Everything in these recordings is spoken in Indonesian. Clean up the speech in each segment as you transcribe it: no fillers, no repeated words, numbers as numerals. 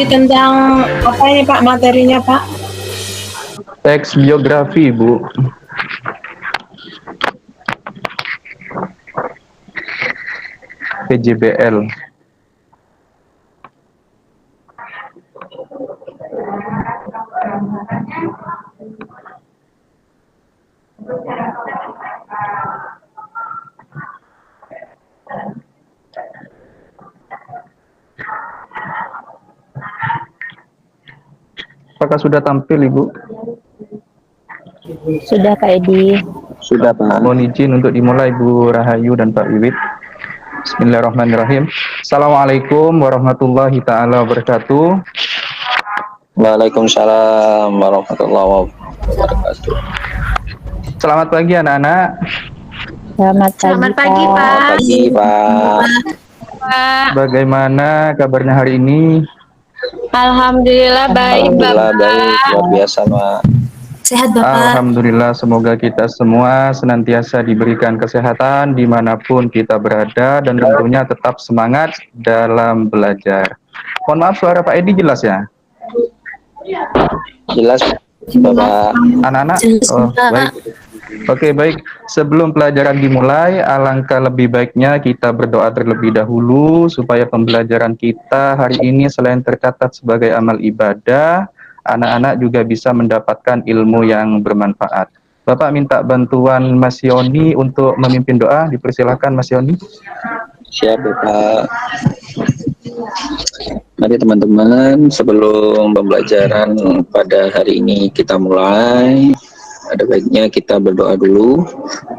tentang apa ini Pak materinya Pak? Teks biografi, Bu. PJBL. Apakah sudah tampil, Ibu? Sudah, Pak Edi. Sudah, Pak. Mohon izin untuk dimulai, Bu Rahayu dan Pak Wiwit. Bismillahirrahmanirrahim. Assalamualaikum warahmatullahi ta'ala wabarakatuh. Waalaikumsalam warahmatullahi wabarakatuh. Selamat pagi anak-anak. Selamat pagi, Pak. Selamat pagi, Pak. Bagaimana kabarnya hari ini? Alhamdulillah baik Alhamdulillah Bapak. baik, luar biasa, Pak. Sehat Bapak. Alhamdulillah, semoga kita semua senantiasa diberikan kesehatan dimanapun kita berada dan tentunya tetap semangat dalam belajar. Mohon maaf, suara Pak Edi jelas ya? Jelas, Bapak. Anak-anak? Oh, baik. Oke, baik. Sebelum pelajaran dimulai, alangkah lebih baiknya kita berdoa terlebih dahulu supaya pembelajaran kita hari ini selain tercatat sebagai amal ibadah, anak-anak juga bisa mendapatkan ilmu yang bermanfaat. Bapak minta bantuan Mas Yoni untuk memimpin doa. Dipersilahkan Mas Yoni. Siap, Bapak. Mari teman-teman, sebelum pembelajaran pada hari ini kita mulai, ada baiknya kita berdoa dulu.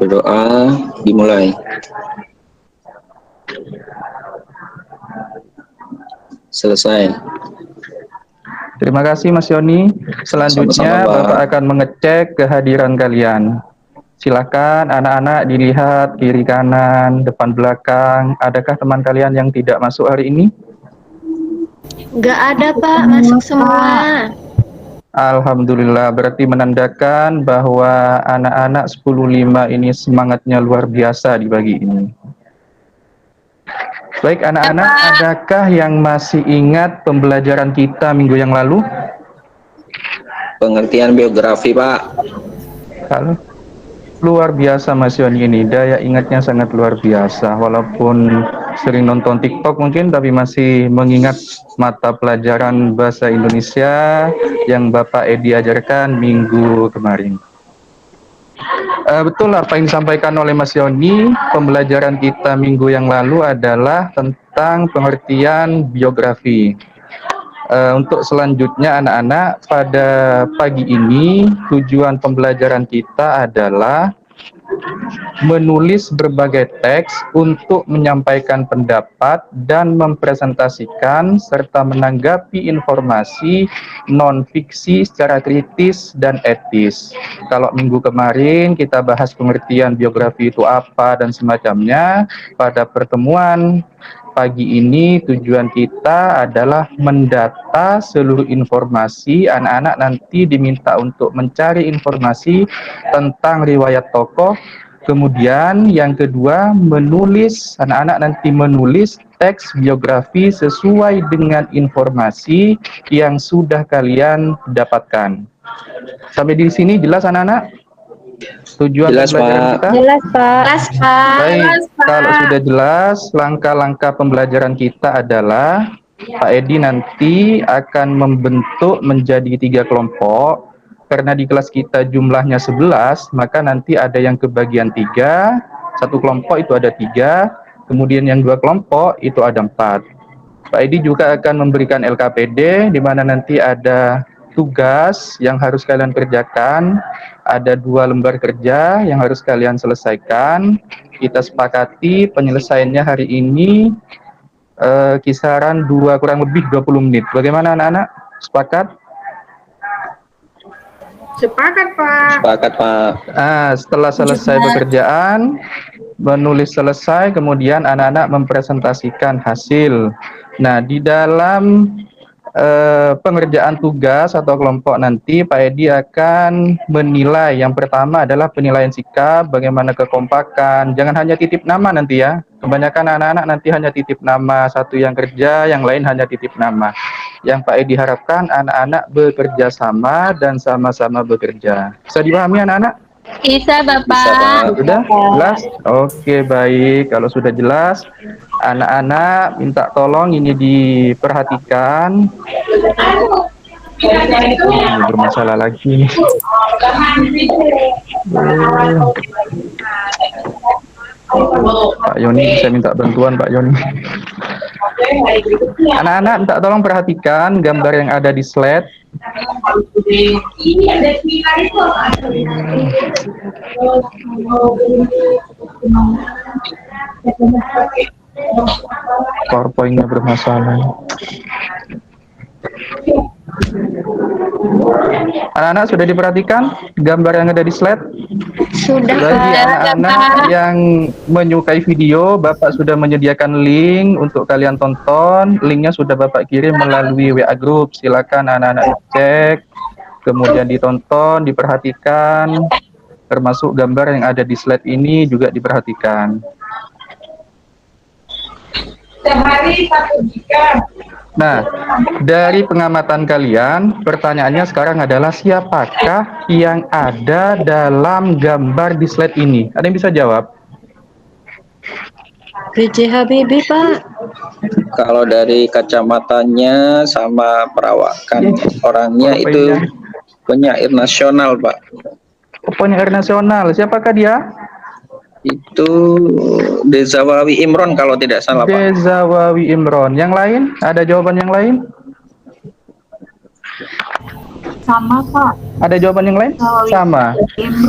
Berdoa dimulai. Selesai. Terima kasih Mas Yoni. Selanjutnya Sama-sama, Pak. Bapak akan mengecek kehadiran kalian. Silakan anak-anak dilihat kiri kanan, depan belakang. Adakah teman kalian yang tidak masuk hari ini? Nggak ada Pak, masuk semua. Alhamdulillah, berarti menandakan bahwa anak-anak 10.5 ini semangatnya luar biasa di pagi ini. Baik anak-anak, adakah yang masih ingat pembelajaran kita minggu yang lalu? Pengertian biografi, Pak. Halo. Luar biasa Mas Yoni ini, daya ingatnya sangat luar biasa. Walaupun sering nonton TikTok mungkin, tapi masih mengingat mata pelajaran bahasa Indonesia yang Bapak Edi ajarkan minggu kemarin. Betul apa yang disampaikan oleh Mas Yoni, pembelajaran kita minggu yang lalu adalah tentang pengertian biografi. Untuk selanjutnya anak-anak, pada pagi ini tujuan pembelajaran kita adalah menulis berbagai teks untuk menyampaikan pendapat dan mempresentasikan serta menanggapi informasi non-fiksi secara kritis dan etis. Kalau minggu kemarin kita bahas pengertian biografi itu apa dan semacamnya, pada pertemuan pagi ini tujuan kita adalah mendata seluruh informasi. Anak-anak nanti diminta untuk mencari informasi tentang riwayat tokoh. Kemudian yang kedua, anak-anak nanti menulis teks biografi sesuai dengan informasi yang sudah kalian dapatkan. Sampai di sini jelas anak-anak? Tujuan Jelas, pembelajaran Pak. kita? Jelas, Pak. Jelas Pak. Baik, kalau sudah jelas, langkah-langkah pembelajaran kita adalah Pak Edi nanti akan membentuk menjadi 3 kelompok. Karena di kelas kita jumlahnya 11, maka nanti ada yang kebagian 3, satu kelompok itu ada 3, kemudian yang 2 kelompok itu ada 4. Pak Edi juga akan memberikan LKPD, di mana nanti ada tugas yang harus kalian kerjakan, ada 2 lembar kerja yang harus kalian selesaikan. Kita sepakati penyelesaiannya hari ini kisaran kurang lebih 20 menit. Bagaimana anak-anak? Sepakat? Sepakat Pak. Sepakat, Pak. Setelah selesai pekerjaan, menulis selesai, kemudian anak-anak mempresentasikan hasil. Nah, di dalam pengerjaan tugas atau kelompok nanti Pak Edi akan menilai. Yang pertama adalah penilaian sikap, bagaimana kekompakan. Jangan hanya titip nama nanti ya. Kebanyakan anak-anak nanti hanya titip nama, satu yang kerja, yang lain hanya titip nama. Yang Pak Edi harapkan anak-anak bekerja sama dan sama-sama bekerja. Bisa dipahami anak-anak? Bisa, Bisa, Bapak. Pak. Sudah jelas? Oke, baik. Kalau sudah jelas, anak-anak minta tolong ini diperhatikan. Ini bermasalah lagi. Pak Yoni, bisa minta bantuan Pak Yoni. Anak-anak minta tolong perhatikan gambar yang ada di slide. PowerPoint-nya bermasalah. Anak-anak sudah diperhatikan gambar yang ada di slide? Sudah, Bagi Pak. anak-anak yang menyukai video, Bapak sudah menyediakan link untuk kalian tonton. Linknya sudah Bapak kirim melalui WA Group. Silakan anak-anak cek, kemudian ditonton, diperhatikan, termasuk gambar yang ada di slide ini juga diperhatikan. Nah, dari pengamatan kalian, pertanyaannya sekarang adalah siapakah yang ada dalam gambar di slide ini? Ada yang bisa jawab? B.J. Habibie, Pak. Kalau dari kacamatanya sama perawakan orangnya itu penyair nasional, Pak. Penyair nasional, siapakah dia? Itu Dezawawi Imron kalau tidak salah, Pak. Dezawawi Imron. Yang lain? Ada jawaban yang lain? Sama, Pak. Ada jawaban yang lain? Sama.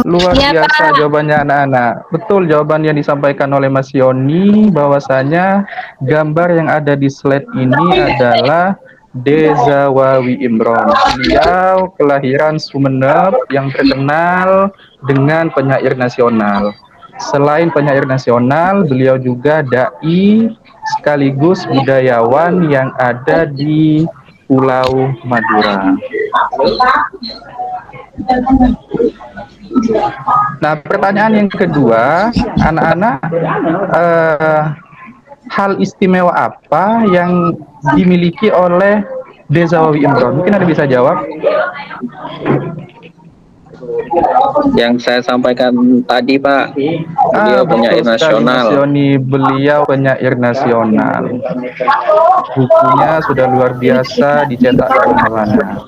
Luar Ya, biasa Pak. jawabannya anak-anak. Betul jawaban yang disampaikan oleh Mas Yoni, bahwasanya gambar yang ada di slide ini adalah Dezawawi Imron. Beliau kelahiran Sumeneb yang terkenal dengan penyair nasional. Selain penyair nasional, beliau juga dai sekaligus budayawan yang ada di Pulau Madura. Nah, pertanyaan yang kedua, anak-anak, hal istimewa apa yang dimiliki oleh Dezawawi Imron? Mungkin ada bisa jawab? Yang saya sampaikan tadi, Pak, beliau penyair betul sekali, Mas nasional. Yoni, beliau penyair nasional. Bukunya sudah luar biasa, dicetak di mana-mana.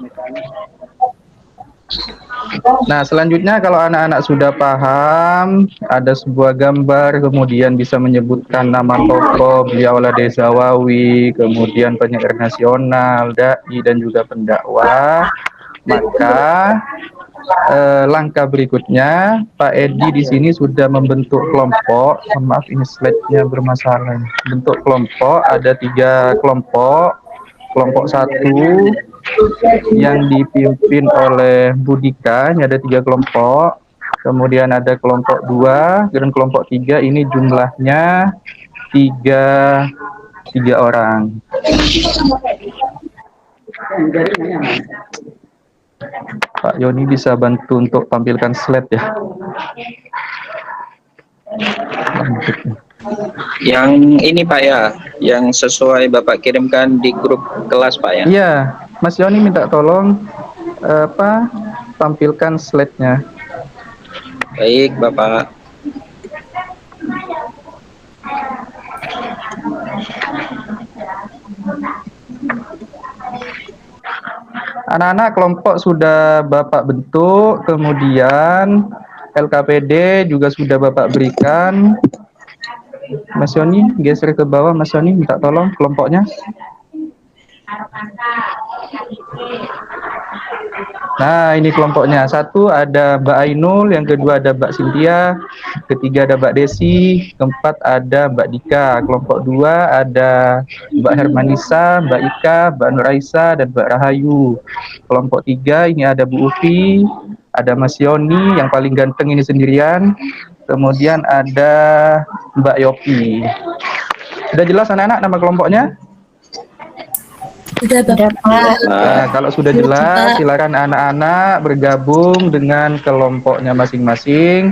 Nah, selanjutnya kalau anak-anak sudah paham, ada sebuah gambar, kemudian bisa menyebutkan nama tokoh, beliau adalah Dezawawi, kemudian penyair nasional, dai, dan juga pendakwah, maka langkah berikutnya, Pak Edi di sini sudah membentuk kelompok. Mohon maaf, ini slide-nya bermasalah. Bentuk kelompok, ada 3 kelompok. Kelompok 1 yang dipimpin oleh Budika, ini ada 3 kelompok. Kemudian ada kelompok 2 dan kelompok 3, ini jumlahnya 3 orang. Pak Yoni bisa bantu untuk tampilkan slide ya. Yang ini, Pak, ya, yang sesuai Bapak kirimkan di grup kelas, Pak, ya. Iya, Mas Yoni minta tolong tampilkan slide-nya. Baik, Bapak. Anak-anak kelompok sudah Bapak bentuk, kemudian LKPD juga sudah Bapak berikan. Mas Yoni, geser ke bawah, Mas Yoni minta tolong kelompoknya. Nah, ini kelompoknya. 1 ada Mbak Ainul, yang kedua ada Mbak Cynthia, ketiga ada Mbak Desi, keempat ada Mbak Dika. Kelompok 2 ada Mbak Hermanisa, Mbak Ika, Mbak Nur Aisyah, dan Mbak Rahayu. Kelompok 3 ini ada Bu Ufi, ada Mas Yoni yang paling ganteng ini sendirian, kemudian ada Mbak Yopi. Sudah jelas anak-anak nama kelompoknya? Sudah, Bapak. Nah, kalau sudah jelas, silakan anak-anak bergabung dengan kelompoknya masing-masing.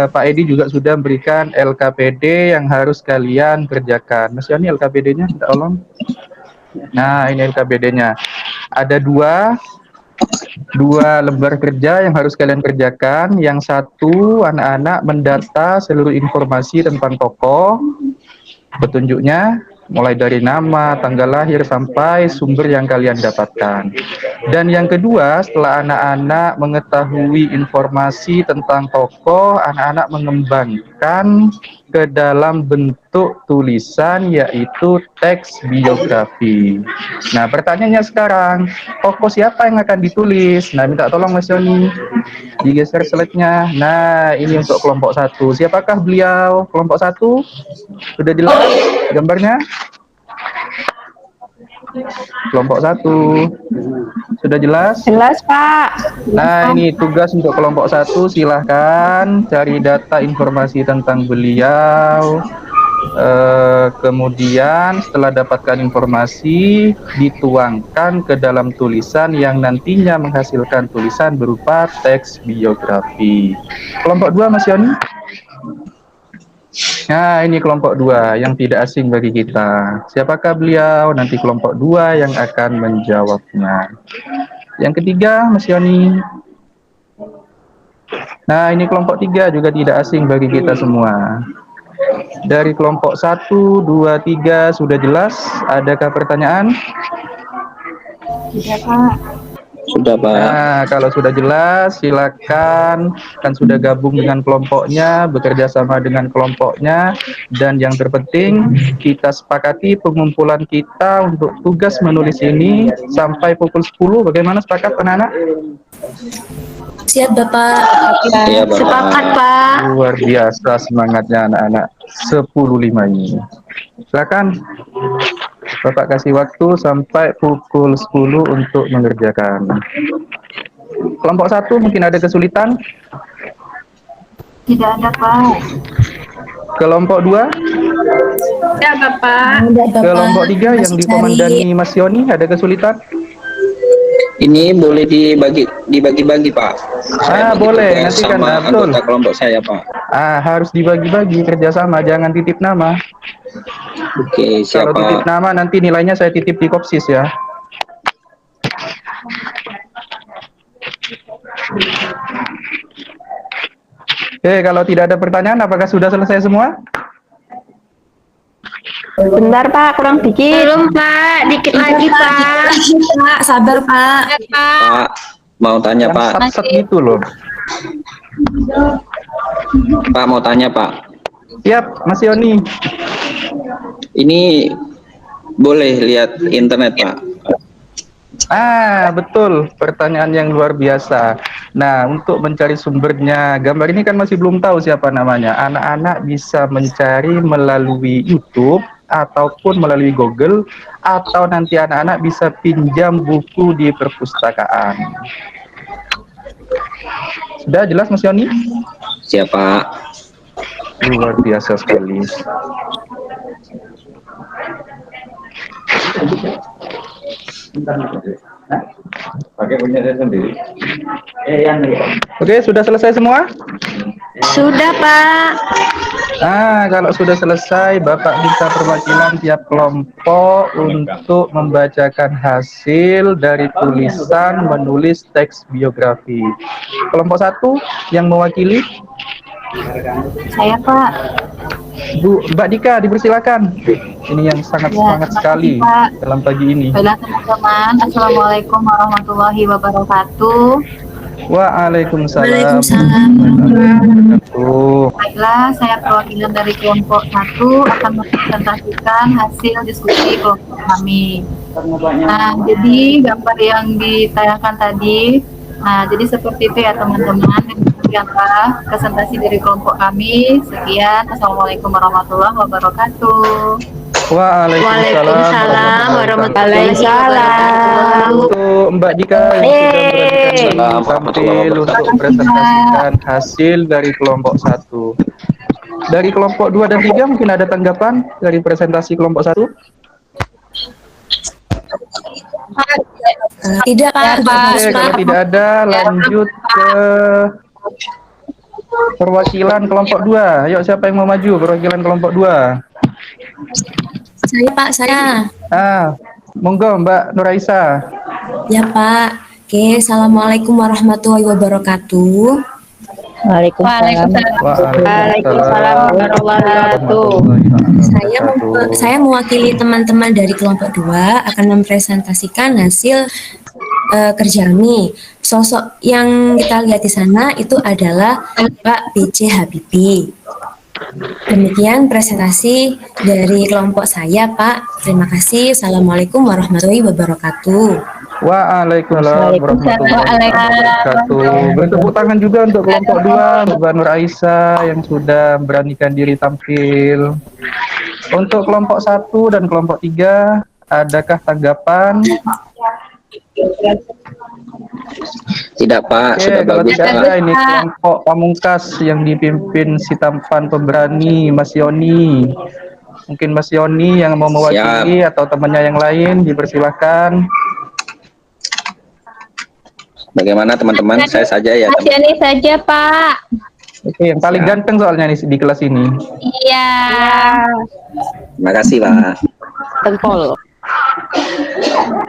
Pak Edi juga sudah memberikan LKPD yang harus kalian kerjakan. Mas Yani, LKPD-nya, minta tolong. Nah, ini LKBD-nya. Ada dua lembar kerja yang harus kalian kerjakan. Yang satu, anak-anak mendata seluruh informasi tentang tokoh, petunjuknya, mulai dari nama, tanggal lahir, sampai sumber yang kalian dapatkan. Dan yang kedua, setelah anak-anak mengetahui informasi tentang tokoh, anak-anak mengembangkan ke dalam bentuk tulisan, yaitu teks biografi. Nah, pertanyaannya sekarang, tokoh siapa yang akan ditulis? Nah, minta tolong Mas Yoni, digeser slide-nya. Nah, ini untuk kelompok 1. Siapakah beliau? Kelompok 1? Sudah jelas gambarnya? Kelompok 1 sudah jelas? Jelas, Pak. Nah, ini tugas untuk kelompok 1. Silahkan cari data informasi tentang beliau. Kemudian setelah dapatkan informasi, dituangkan ke dalam tulisan yang nantinya menghasilkan tulisan berupa teks biografi. Kelompok 2, Mas Yoni? Nah, ini kelompok 2 yang tidak asing bagi kita. Siapakah beliau? Nanti kelompok 2 yang akan menjawabnya. Yang ketiga, Mas Yoni. Nah, ini kelompok 3 juga tidak asing bagi kita semua. Dari kelompok 1, 2, 3 sudah jelas? Adakah pertanyaan? Tidak, Pak. Sudah, Pak. Nah, kalau sudah jelas, silakan. Kan sudah gabung dengan kelompoknya, bekerja sama dengan kelompoknya, dan yang terpenting kita sepakati pengumpulan kita untuk tugas menulis ini sampai pukul 10. Bagaimana, sepakat anak-anak? Siap, Bapak. Iya, Bapak. Sepakat, Pak. Luar biasa semangatnya anak-anak. 10.05 ini. Silakan. Bapak kasih waktu sampai pukul 10 untuk mengerjakan. Kelompok 1 mungkin ada kesulitan. Tidak ada, Pak. Kelompok 2, Ya, Bapak. Udah, Bapak. kelompok 3 yang Masih dikomandani Mas Yoni ada kesulitan. Ini boleh dibagi-bagi, Pak. Saya bagi Boleh, tugas nanti kan, sama betul. anggota kelompok saya, Pak. Harus dibagi-bagi kerjasama, jangan titip nama. Oke, Kalau siapa? titip nama nanti nilainya saya titip di Kopsis ya. Oke, kalau tidak ada pertanyaan, apakah sudah selesai semua? Bentar, Pak. Kurang dikit. Belum, Pak. Dikit lagi, Pak. Pak, sabar, Pak. Ya, Pak. Pak, mau tanya, Yang Pak. sat-sat gitu loh. Pak, mau tanya, Pak. Siap, Mas Yoni. Ini boleh lihat internet, Pak? Betul. Pertanyaan yang luar biasa. Nah, untuk mencari sumbernya, gambar ini kan masih belum tahu siapa namanya. Anak-anak bisa mencari melalui YouTube ataupun melalui Google, atau nanti anak-anak bisa pinjam buku di perpustakaan. Sudah jelas, Mas Yoni? Siapa? Luar biasa sekali. Pakai punya saya sendiri. Oke, sudah selesai semua? Sudah, Pak. Kalau sudah selesai, Bapak minta perwakilan tiap kelompok untuk membacakan hasil dari tulisan menulis teks biografi. Kelompok 1 yang mewakili, Saya, Pak. Mbak Dika, dipersilakan. Ini yang sangat Ya, semangat terima sekali kasih, Pak. dalam pagi ini. Baiklah, teman-teman. Assalamualaikum warahmatullahi wabarakatuh. Waalaikumsalam. Waalaikumsalam. Wabarakatuh. Baiklah, saya perwakilan dari kelompok 1 akan mempresentasikan hasil diskusi kelompok kami. Nah, jadi gambar yang ditayangkan tadi, jadi seperti itu ya teman-teman. Demikianlah presentasi dari kelompok kami. Sekian, Assalamualaikum warahmatullahi wabarakatuh. Waalaikumsalam warahmatullahi wabarakatuh. Untuk Mbak Dika yang sudah berhasil tampil untuk presentasikan hasil dari kelompok 1. Dari kelompok 2 dan 3 mungkin ada tanggapan dari presentasi kelompok 1? Tidak, Pak. Oke, kalau tidak ada, lanjut ke perwakilan kelompok 2. Ayo, siapa yang mau maju perwakilan kelompok 2? Saya, Pak. Saya. Monggo Mbak Nuraisa. Ya Pak. Oke, Assalamualaikum warahmatullahi wabarakatuh. Waalaikumsalam. Waalaikumsalam warahmatullahi wabarakatuh. Saya mewakili teman-teman dari kelompok 2 akan mempresentasikan hasil kerja kami. Sosok yang kita lihat di sana itu adalah Pak B.C. Habibie. Demikian presentasi dari kelompok saya, Pak. Terima kasih. Assalamualaikum warahmatullahi wabarakatuh. Waalaikumsalam warahmatullahi wabarakatuh. Beri tepuk tangan juga untuk kelompok 2, Mbak Nur Aisyah yang sudah beranikan diri tampil. Untuk kelompok 1 dan kelompok 3, adakah tanggapan? Tidak Pak, Oke, sudah kalau bagus tidak Pak. ada ini kelompok pamungkas yang dipimpin si tampan pemberani Mas Yoni. Mungkin Mas Yoni yang mau mewakili atau temannya yang lain dipersilahkan. Bagaimana teman-teman? Saya saja ya. Mas Yani saja, Pak. Oke, yang paling ganteng soalnya di kelas ini. Iya. Terima kasih Pak. Tempol.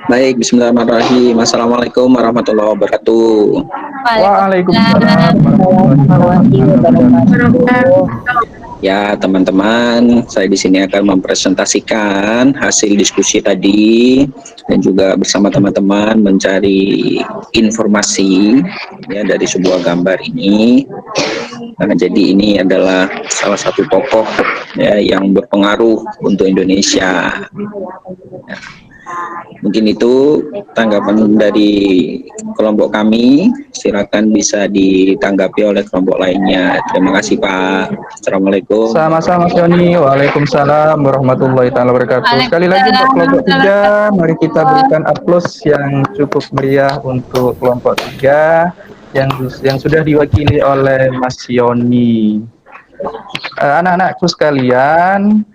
Baik, bismillahirrahmanirrahim. Assalamualaikum warahmatullahi wabarakatuh. Waalaikumsalam warahmatullahi wabarakatuh. Ya teman-teman, saya di sini akan mempresentasikan hasil diskusi tadi dan juga bersama teman-teman mencari informasi ya dari sebuah gambar ini. Karena jadi ini adalah salah satu tokoh ya yang berpengaruh untuk Indonesia. Ya. Mungkin itu tanggapan dari kelompok kami. Silakan bisa ditanggapi oleh kelompok lainnya. Terima kasih Pak. Assalamualaikum. Sama-sama Mas Yoni. Waalaikumsalam warahmatullahi wabarakatuh. Sekali lagi untuk kelompok 3, mari kita berikan aplaus yang cukup meriah untuk kelompok 3 yang sudah diwakili oleh Mas Yoni. Anak-anakku sekalian,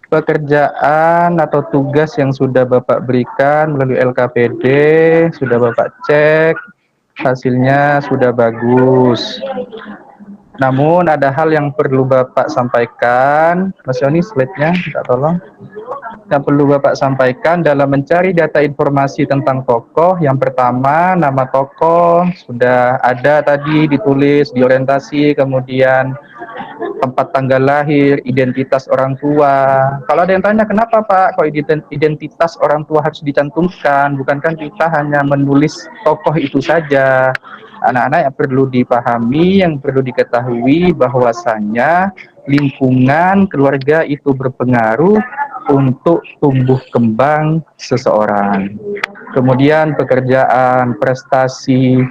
pekerjaan atau tugas yang sudah Bapak berikan melalui LKPD, sudah Bapak cek, hasilnya sudah bagus. Namun ada hal yang perlu Bapak sampaikan. Mas Yoni, slide-nya minta tolong. Yang perlu Bapak sampaikan dalam mencari data informasi tentang tokoh. Yang pertama, nama tokoh sudah ada tadi ditulis di orientasi, kemudian tempat tanggal lahir, identitas orang tua. Kalau ada yang tanya, kenapa Pak kok identitas orang tua harus dicantumkan? Bukankah kita hanya menulis tokoh itu saja? Anak-anak yang perlu dipahami, yang perlu diketahui bahwasanya lingkungan keluarga itu berpengaruh untuk tumbuh kembang seseorang. Kemudian pekerjaan, prestasi,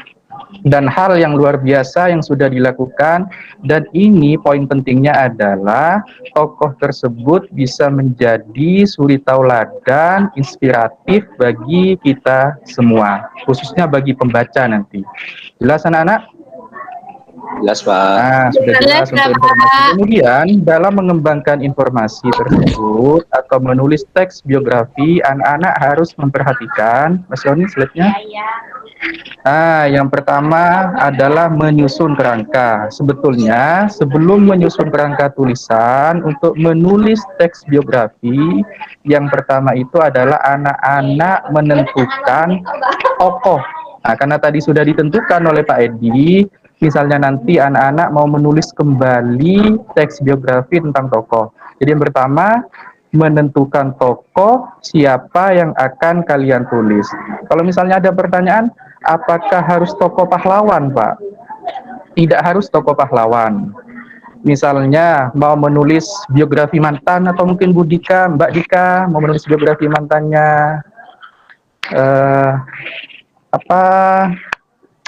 dan hal yang luar biasa yang sudah dilakukan, dan ini poin pentingnya adalah tokoh tersebut bisa menjadi suri tauladan inspiratif bagi kita semua, khususnya bagi pembaca nanti. Jelas anak-anak? Jelas Pak. Nah, sudah jelas untuk informasi. Kemudian dalam mengembangkan informasi tersebut atau menulis teks biografi, anak-anak harus memperhatikan, Mas Yoni slide-nya. Nah, yang pertama adalah menyusun kerangka. Sebetulnya sebelum menyusun kerangka tulisan untuk menulis teks biografi, yang pertama itu adalah anak-anak menentukan tokoh. Nah, karena tadi sudah ditentukan oleh Pak Edi, misalnya nanti anak-anak mau menulis kembali teks biografi tentang tokoh. Jadi yang pertama, menentukan tokoh siapa yang akan kalian tulis. Kalau misalnya ada pertanyaan, apakah harus tokoh pahlawan, Pak? Tidak harus tokoh pahlawan. Misalnya mau menulis biografi mantan, atau mungkin Bu Dika, Mbak Dika mau menulis biografi mantannya,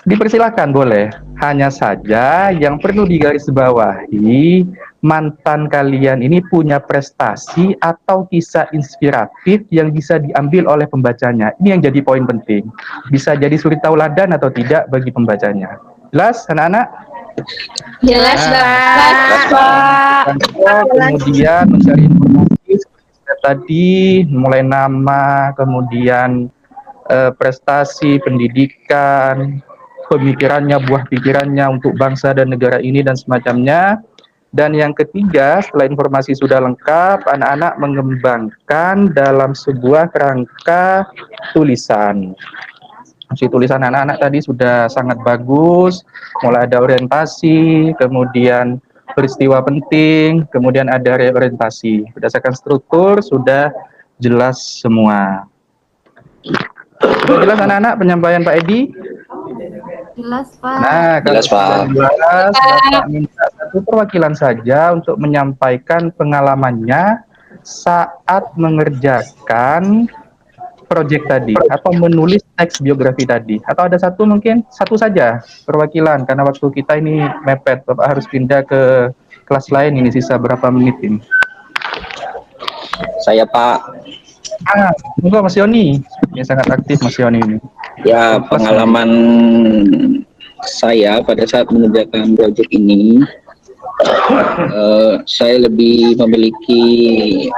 dipersilakan boleh. Hanya saja yang perlu digarisbawahi, mantan kalian ini punya prestasi atau kisah inspiratif yang bisa diambil oleh pembacanya. Ini yang jadi poin penting. Bisa jadi suri tauladan atau tidak bagi pembacanya. Jelas anak-anak? Jelas, Pak. Kemudian mencari informasi seperti tadi, mulai nama, kemudian prestasi, pendidikan, pemikirannya, buah pikirannya untuk bangsa dan negara ini dan semacamnya. Dan yang ketiga, setelah informasi sudah lengkap, anak-anak mengembangkan dalam sebuah kerangka tulisan. Si tulisan anak-anak tadi sudah sangat bagus, mulai ada orientasi, kemudian peristiwa penting, kemudian ada reorientasi. Berdasarkan struktur sudah jelas semua. Sudah jelas anak-anak penyampaian Pak Edi? Jelas, Pak. Nah, kalau Jelas, Pak. sudah jelas, Bapak minta satu perwakilan saja untuk menyampaikan pengalamannya saat mengerjakan proyek tadi atau menulis teks biografi tadi. Atau ada satu mungkin satu saja perwakilan karena waktu kita ini mepet. Bapak harus pindah ke kelas lain ini sisa berapa menit ini. Saya Pak. Monggo Mas Yoni. Ini sangat aktif Mas Yoni ini. Ya, pengalaman saya pada saat mengerjakan proyek ini, saya lebih memiliki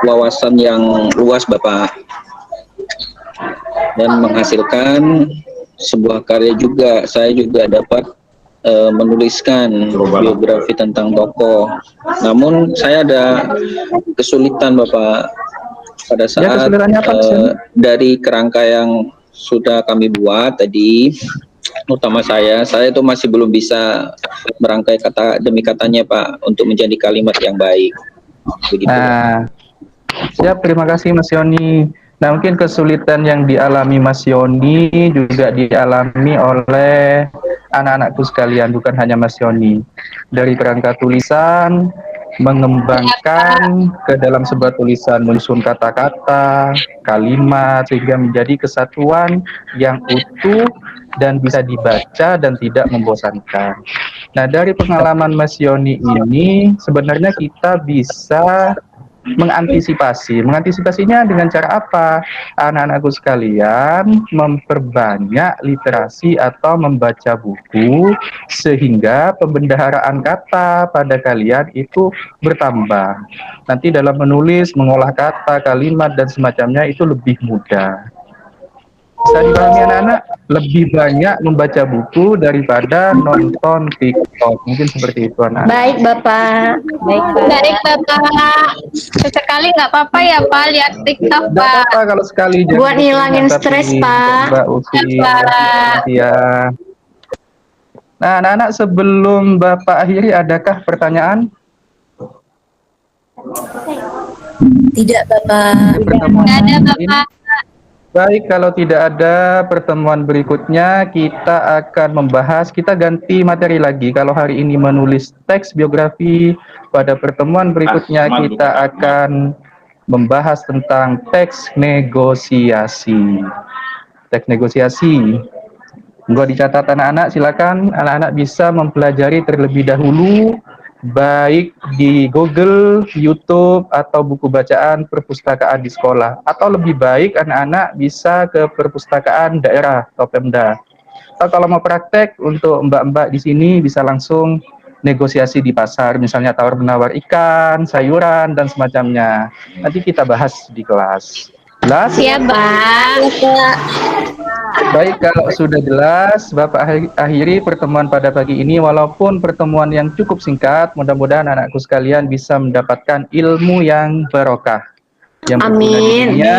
wawasan yang luas, Bapak, dan menghasilkan sebuah karya juga. Saya juga dapat menuliskan biografi tentang tokoh. Namun saya ada kesulitan, Bapak, pada saat dari kerangka yang sudah kami buat tadi, utama saya itu masih belum bisa merangkai kata demi katanya, Pak, untuk menjadi kalimat yang baik. Begitu. Nah, siap, terima kasih Mas Yoni. Nah, mungkin kesulitan yang dialami Mas Yoni juga dialami oleh anak-anakku sekalian, bukan hanya Mas Yoni. Dari kerangka tulisan, mengembangkan ke dalam sebuah tulisan, menyusun kata-kata, kalimat, sehingga menjadi kesatuan yang utuh dan bisa dibaca dan tidak membosankan. Nah, dari pengalaman Mas Yoni ini, sebenarnya kita bisa mengantisipasinya dengan cara apa? Anak-anakku sekalian memperbanyak literasi atau membaca buku sehingga pembendaharaan kata pada kalian itu bertambah. Nanti dalam menulis, mengolah kata, kalimat dan semacamnya itu lebih mudah. Bisa dipahami anak-anak, lebih banyak membaca buku daripada nonton TikTok. Mungkin seperti itu anak-anak. Baik Bapak. Baik Bapak. Sesekali nggak apa-apa ya Pak lihat TikTok Nggak Pak. apa-apa kalau sekali. Buat ngilangin tapi stres Pak. Mbak Ufi, Ya, Pak. ya. Nah anak-anak, sebelum Bapak akhiri, adakah pertanyaan? Tidak, Bapak. Nggak ada Bapak. Baik, kalau tidak ada pertemuan berikutnya, kita akan membahas, kita ganti materi lagi. Kalau hari ini menulis teks biografi, pada pertemuan berikutnya kita akan membahas tentang teks negosiasi. Teks negosiasi. Enggak dicatat anak-anak, silakan anak-anak bisa mempelajari terlebih dahulu, baik di Google, YouTube, atau buku bacaan perpustakaan di sekolah. Atau lebih baik anak-anak bisa ke perpustakaan daerah atau Pemda. Atau kalau mau praktek, untuk mbak-mbak di sini bisa langsung negosiasi di pasar, misalnya tawar-menawar ikan, sayuran, dan semacamnya. Nanti kita bahas di kelas. Jelas? Siap Pak. Baik, kalau sudah jelas, Bapak akhiri pertemuan pada pagi ini. Walaupun pertemuan yang cukup singkat, mudah-mudahan anakku sekalian bisa mendapatkan ilmu yang barokah. Yang berguna di dunia,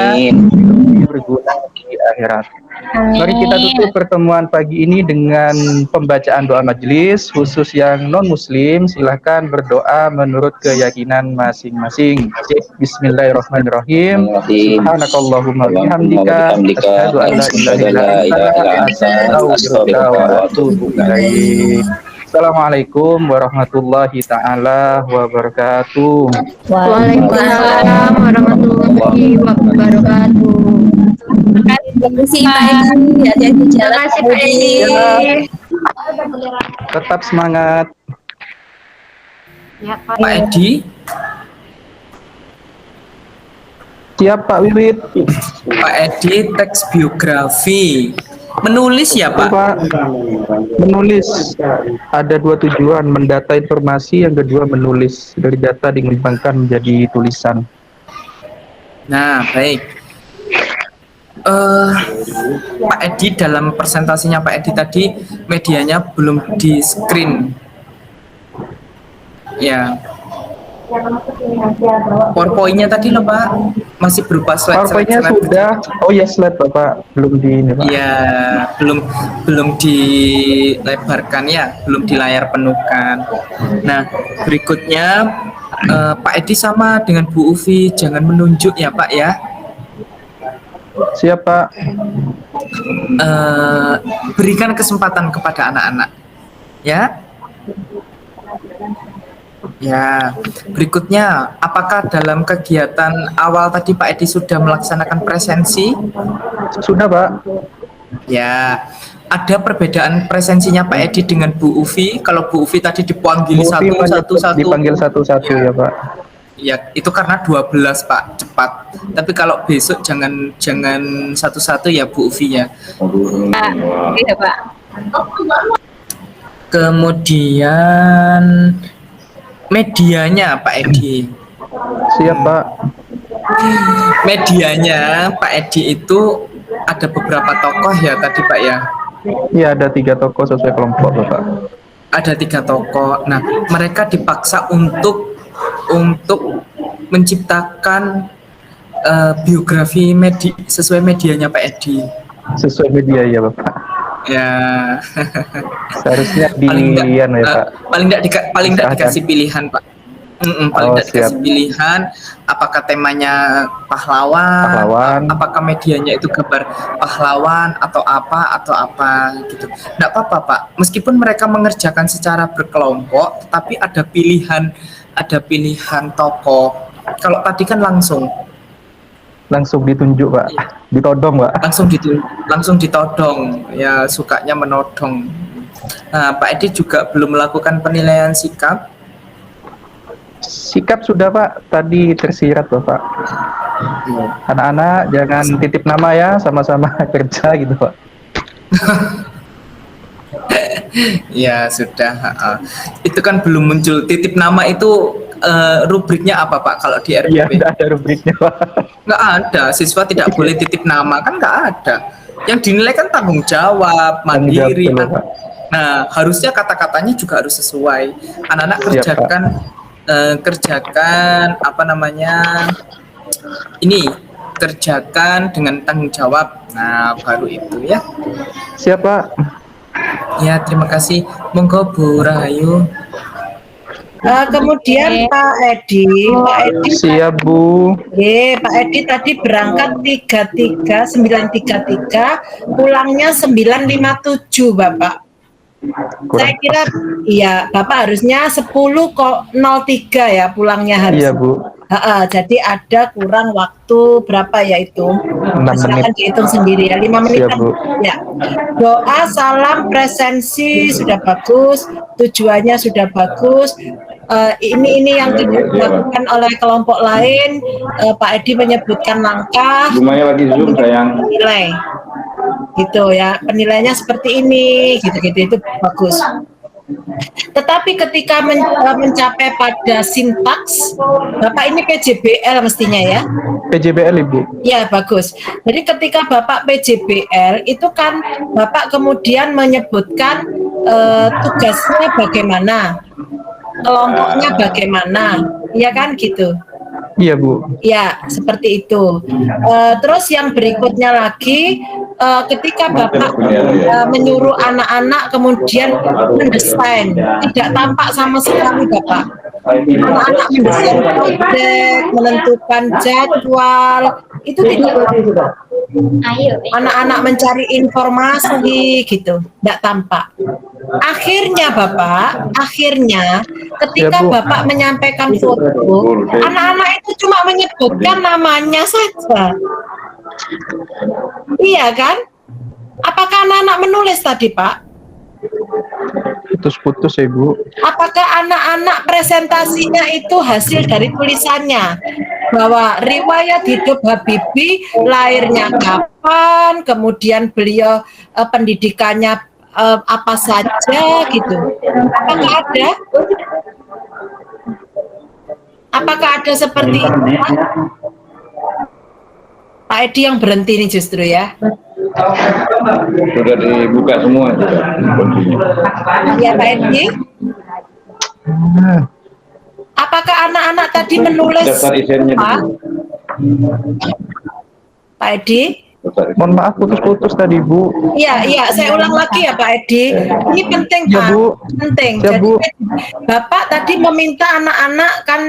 berguna di akhirat. Mari kita tutup pertemuan pagi ini dengan pembacaan doa majelis. Khusus yang non-muslim, silahkan berdoa menurut keyakinan masing-masing. Bismillahirrahmanirrahim. Subhanakallahumma bihamdika, asyhadu an la ilaha illa anta, astaghfiruka wa atubu ilaik. Assalamualaikum warahmatullahi taala wabarakatuh. Waalaikumsalam warahmatullahi wabarakatuh. Terima kasih Pak Edi. Hati-hati Terima jalan. kasih Pak Edi. Tetap semangat. Ya, Pak. Pak Edi, Siap Pak Wiwit. Pak Edi teks biografi. Menulis ya Pak? Pak, menulis. Ada dua tujuan, mendata informasi, yang kedua menulis. Dari data dikembangkan menjadi tulisan. Nah, baik. Pak Edi, dalam presentasinya Pak Edi tadi, medianya belum di screen. Ya, PowerPoint-nya tadi loh Pak, masih berupa PowerPoint-nya slide. sudah. Oh ya, slide Bapak belum di ini Pak. Iya, belum dilebarkan ya, belum di layar penuhkan. Nah, berikutnya Pak Edi sama dengan Bu Ufi, jangan menunjuk ya Pak ya. Siap Pak. Berikan kesempatan kepada anak-anak, ya. Ya, berikutnya, apakah dalam kegiatan awal tadi Pak Edi sudah melaksanakan presensi? Sudah Pak. Ya, ada perbedaan presensinya Pak Edi dengan Bu Ufi. Kalau Bu Ufi tadi dipanggil Bu Ufi satu-satu. dipanggil satu-satu ya Pak. Ya, itu karena 12 Pak, cepat. Tapi kalau besok jangan satu-satu ya Bu Ufi ya. Iya Pak. Kemudian medianya Pak Edi. Siap Pak. Medianya Pak Edi itu ada beberapa tokoh ya tadi Pak ya. Iya, ada 3 tokoh sesuai kelompok Bapak. Ada 3 tokoh. Nah, mereka dipaksa untuk menciptakan biografi sesuai medianya Pak Edi. Sesuai media ya Bapak. Ya. Seharusnya di paling ya Pak. Paling enggak dikasih pilihan Pak. Paling tidak dikasih pilihan, apakah temanya pahlawan, apakah medianya itu gambar pahlawan atau apa gitu. Nggak apa-apa Pak, meskipun mereka mengerjakan secara berkelompok, tapi ada pilihan tokoh. Kalau tadi kan langsung ditunjuk Pak, ditodong Pak. Langsung ditodong, ya sukanya menodong. Nah, Pak Edi juga belum melakukan penilaian sikap. Sikap sudah Pak, tadi tersirat Bapak. Anak-anak jangan titip nama ya, sama-sama kerja gitu Pak. Ya sudah. Itu kan belum muncul. Titip nama itu rubriknya apa Pak kalau di RPP? Iya, tidak ada rubriknya Pak. Nggak ada, siswa tidak boleh titip nama, kan nggak ada. Yang dinilai kan tanggung jawab, mandiri. Nah, harusnya kata-katanya juga harus sesuai. Anak-anak kerjakan apa namanya ini, kerjakan dengan tanggung jawab. Nah, baru itu ya. Siap Pak. Ya, terima kasih. Monggo Bu Rahayu. Kemudian Pak Edi Siap Bu. Pak Edi tadi berangkat 933, pulangnya 957 Bapak. Saya kira iya Bapak harusnya 10.03 ya pulangnya harus. Iya Bu. Jadi ada kurang waktu berapa ya itu? 6 Silakan menit. dihitung sendiri ya, 5 menit. Siap, Bu. Ya. Doa, salam, presensi sudah bagus, tujuannya sudah bagus. Ini yang tidak dilakukan oleh kelompok lain. Pak Edi menyebutkan langkah. Rumahnya lagi zoom sayang. Nilai, gitu ya. Penilaiannya seperti ini, gitu-gitu itu bagus. Tetapi ketika mencapai pada sintaks, Bapak ini PJBL mestinya ya? PJBL Ibu. Ya, bagus. Jadi ketika Bapak PJBL, itu kan Bapak kemudian menyebutkan tugasnya bagaimana, kelompoknya bagaimana, ya kan gitu? Iya Bu. Ya, seperti itu. Terus yang berikutnya lagi, ketika Bapak menyuruh anak-anak kemudian mendesain, tidak tampak sama sekali Bapak. Anak-anak mendesain proyek, menentukan jadwal, itu tidak tampak. Anak-anak mencari informasi gitu, tidak tampak. Akhirnya Bapak, ketika Ya, Bu. Bapak menyampaikan foto, anak-anak itu cuma menyebutkan namanya saja. Iya kan? Apakah anak-anak menulis tadi Pak? Putus-putus ya Bu. Apakah anak-anak presentasinya itu hasil dari tulisannya? Bahwa riwayat hidup Habibie, lahirnya kapan, kemudian beliau pendidikannya apa saja gitu. Apakah ada? Apakah ada seperti itu Pak? Pak Edi yang berhenti nih justru ya. Sudah dibuka semua sudah. Ya Pak Edi. Apakah anak-anak tadi menulis Daftar isiannya apa? Pak Edi? Mohon maaf putus-putus tadi Bu. Iya, saya ulang lagi ya Pak Edi. Ini penting Ya, Pak, Bu. penting. Ya, Jadi Bu. Bapak tadi meminta anak-anak kan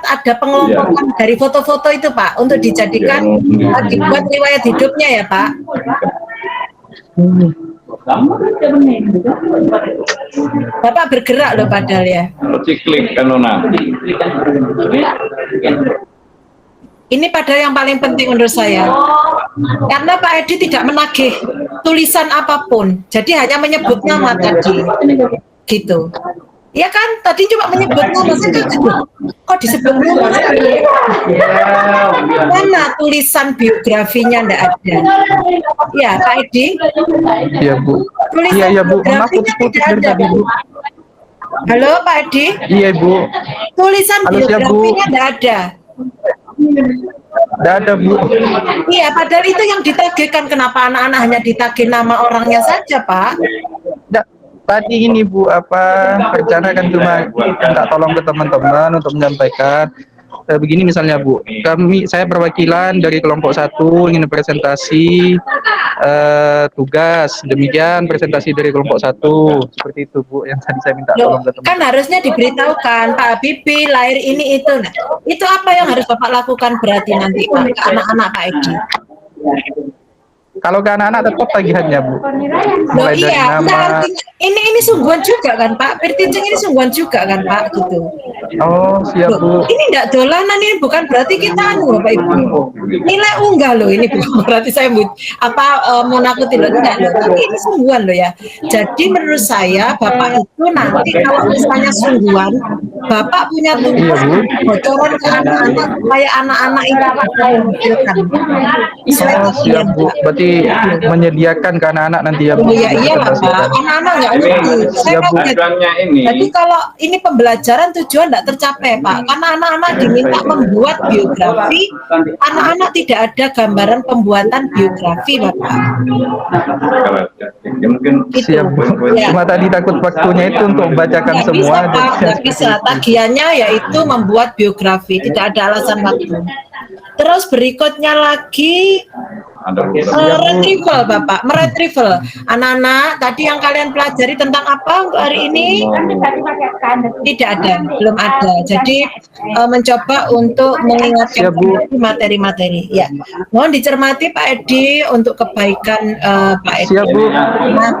ada pengelompokan dari foto-foto itu Pak untuk dijadikan dibuat riwayat hidupnya ya Pak. Bapak bergerak loh padahal ya. Ciklik kan Nona. Ini padahal yang paling penting menurut saya. Karena Pak Edi tidak menagih tulisan apapun. Jadi hanya menyebut nama tadi. Gitu. Ya kan, tadi cuma menyebut nama saja. Kok disebut nama? Mana tulisan biografinya enggak ada? Ya, Pak Edi. Iya Bu. Tulisan Iya Bu. Mohon maaf biografinya putus-putus tidak dari ada. tadi Bu. Halo Pak Edi. Iya Bu. Tulisan Halo, siap, Bu. biografinya enggak ada. Tidak ada Bu. Iya, padahal itu yang ditagihkan. Kenapa anak-anak hanya ditagih nama orangnya saja, Pak? Nggak, tadi ini Bu, rencana kan cuma minta tolong ke teman-teman untuk menyampaikan. Begini misalnya Bu, saya perwakilan dari kelompok 1 ingin presentasi tugas, demikian presentasi dari kelompok 1, seperti itu Bu yang tadi saya minta Loh, tolong ke teman. kan harusnya diberitahukan Pak Habibie lahir ini itu. Nah, itu apa yang harus Bapak lakukan berarti nanti Pak, ke anak-anak Pak Edi? Kalau ke anak-anak tetap tagihannya Bu. Loh, Mulai dari iya, nama. nah, artinya ini sungguhan juga kan Pak? Pertincing ini sungguhan juga kan Pak gitu. Oh siap Loh, Bu. ini enggak dolanan, ini bukan berarti kita Bapak Ibu. Nilai unggah loh ini bukan berarti saya mau nakutin loh, enggak loh. Tapi ini sungguhan loh ya. Jadi menurut saya Bapak itu nanti kalau misalnya sungguhan, Bapak punya tugas bocoran ke anak-anak supaya anak-anak itu bisa memikirkan. Oh siap Bu. Berarti menyediakan ke anak-anak nanti ya Bu. Iya iyalah Pak, Dipresentasikan. anak-anak nggak ngerti. Saya Siap, Bu. kaget. Tujuannya ini. Jadi kalau ini pembelajaran tujuan tidak tercapai Pak, karena anak-anak diminta membuat biografi, anak-anak tidak ada gambaran pembuatan biografi Bapak. Ya, mungkin Siap Bu. Ya. Cuma tadi takut waktunya itu untuk membacakan Nggak semua. bisa Pak, nggak bisa. Tagihannya yaitu membuat biografi, tidak ada alasan waktu. Terus berikutnya lagi ada retrieval Bapak, meretrieval. Anak-anak tadi yang kalian pelajari tentang apa untuk hari ini? Tidak ada, belum ada. Jadi mencoba untuk mengingatkan Siap, Bu. materi-materi. Ya, mohon dicermati Pak Edi untuk kebaikan Pak Edi. Siap Bu. Nah,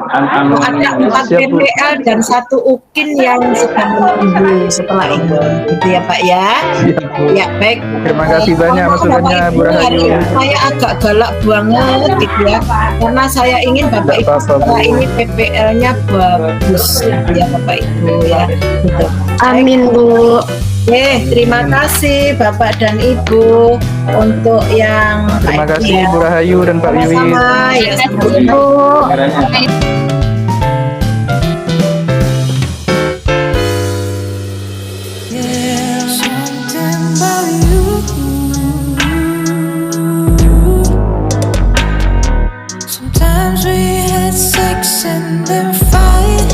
ada 4 Siap, Bu. PPL dan 1 UKIN yang sedang menunggu setelah ini, gitu ya Pak ya. Siap Bu. Ya baik. Terima kasih banyak masukannya Bapak Bu Ibu, hari Rahayu. ini saya agak galak banget gitu ya, karena saya ingin Bapak Ibu Nggak apa-apa, Bu. setelah ini PPL-nya bagus gitu ya Bapak Ibu ya. Gitu. Amin Bu. Terima kasih Bapak dan Ibu untuk yang Terima baik kasih ya. Bu Rahayu dan Pak Wiwi. Sama-sama ya. Bu. Something about you. Sometimes we had sex and then fight.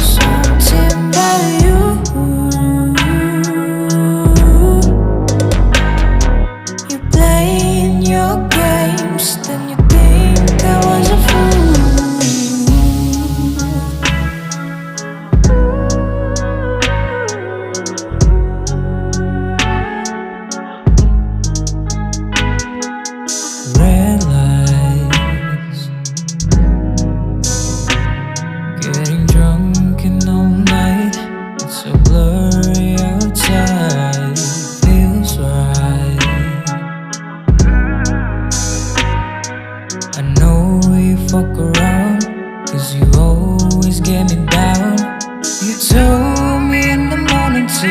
Something about you. You playing your games, then you think I was a fool. Red lights, getting drunk and all night. It's so blurry outside, feels right. I know you fuck around, 'cause you always get me down. You told me in the morning to